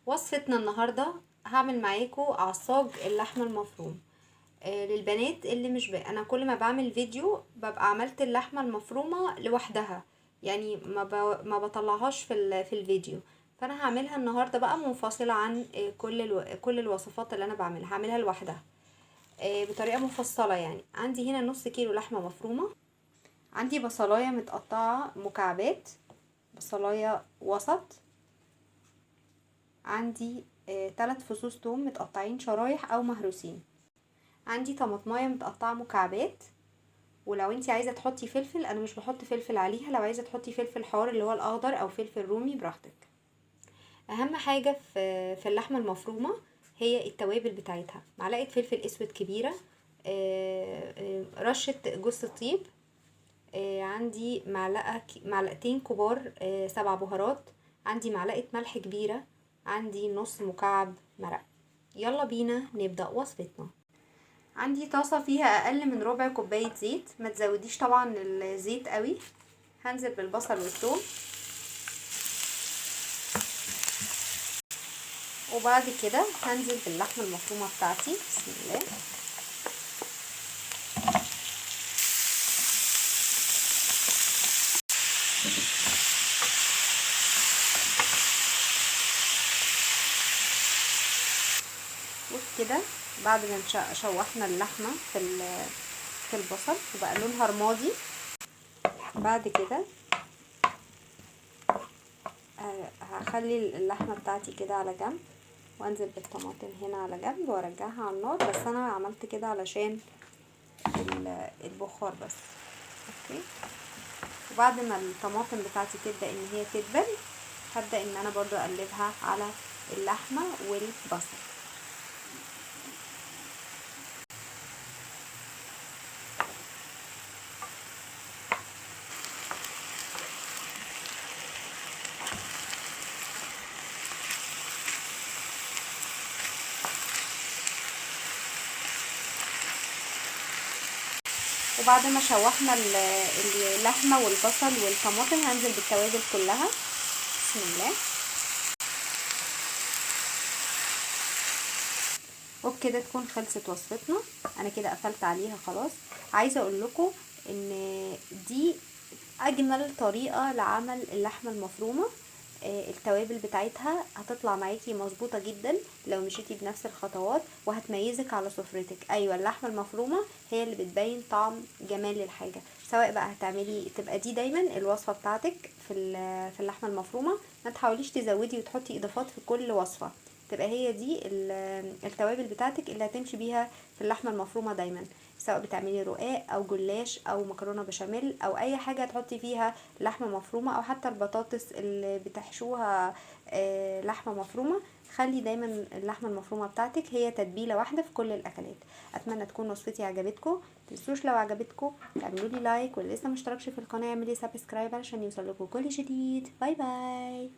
وصفتنا النهاردة هعمل معاكم عصاج اللحمة المفروم. للبنات اللي مش انا كل ما بعمل فيديو ببقى عملت اللحمة المفرومة لوحدها، يعني ما بطلعهاش في الفيديو. فانا هعملها النهاردة بقى منفصلة عن كل الوصفات اللي انا بعملها، هعملها لوحدها بطريقة مفصلة. يعني عندي هنا نص كيلو لحمة مفرومة، عندي بصلاية متقطعة مكعبات، بصلاية وسط، عندي 3 فصوص توم متقطعين شرايح او مهروسين، عندي طماطمايه متقطعه مكعبات. ولو انتي عايزه تحطي فلفل، انا مش بحط فلفل عليها، لو عايزه تحطي فلفل حار اللي هو الاخضر او فلفل رومي براحتك. اهم حاجه في اللحمه المفرومه هي التوابل بتاعتها: معلقه فلفل اسود كبيره، رشه جوز الطيب، عندي معلقتين كبار 7 بهارات، عندي معلقه ملح كبيره، عندي نص مكعب مرق. يلا بينا نبدأ وصفتنا. عندي طاسة فيها اقل من ربع كوباية زيت، ما تزوديش طبعا الزيت قوي. هنزل بالبصل والثوم، وبعد كده هنزل باللحمة المفرومة بتاعتي. بسم الله. وكده بعد ما شوحنا اللحمة في البصل وبقى لونها رمادي، بعد كده هخلي اللحمة بتاعتي كده على جنب، وانزل بالطماطم هنا على جنب وارجعها على النار. بس انا عملت كده علشان البخار بس. اوكي. وبعد ما الطماطم بتاعتي تبدأ ان هي تدبل، هبدأ ان انا برضو اقلبها على اللحمة والبصل. وبعد ما شوحنا اللحمة والبصل والطماطم، هنزل بالتوابل كلها. بسم الله. وبكده تكون خلصت وصفتنا، انا كده قفلت عليها خلاص. عايزه اقول لكم ان دي اجمل طريقه لعمل اللحمه المفرومه. التوابل بتاعتها هتطلع معاكي مظبوطه جدا لو مشيتي بنفس الخطوات، وهتميزك على سفرتك. ايوه، اللحمه المفرومه هي اللي بتبين طعم جمال الحاجه. سواء بقى هتعملي، تبقى دي دايما الوصفه بتاعتك في اللحمه المفرومه. ما تحاوليش تزودي وتحطي اضافات في كل وصفه، تبقى هي دي التوابل بتاعتك اللي هتمشي بيها في اللحمه المفرومه دايما. سواء بتعملي رقاق او جلاش او مكرونه بشاميل او اي حاجه هتحطي فيها لحمه مفرومه، او حتى البطاطس اللي بتحشوها لحمه مفرومه، خلي دايما اللحمه المفرومه بتاعتك هي تتبيله واحده في كل الاكلات. اتمنى تكون وصفتي عجبتكم. متنسوش لو عجبتكم تعملوا لي لايك، واللي لسه مشتركش في القناه اعملي سبسكرايب علشان يوصلكوا كل جديد. باي باي.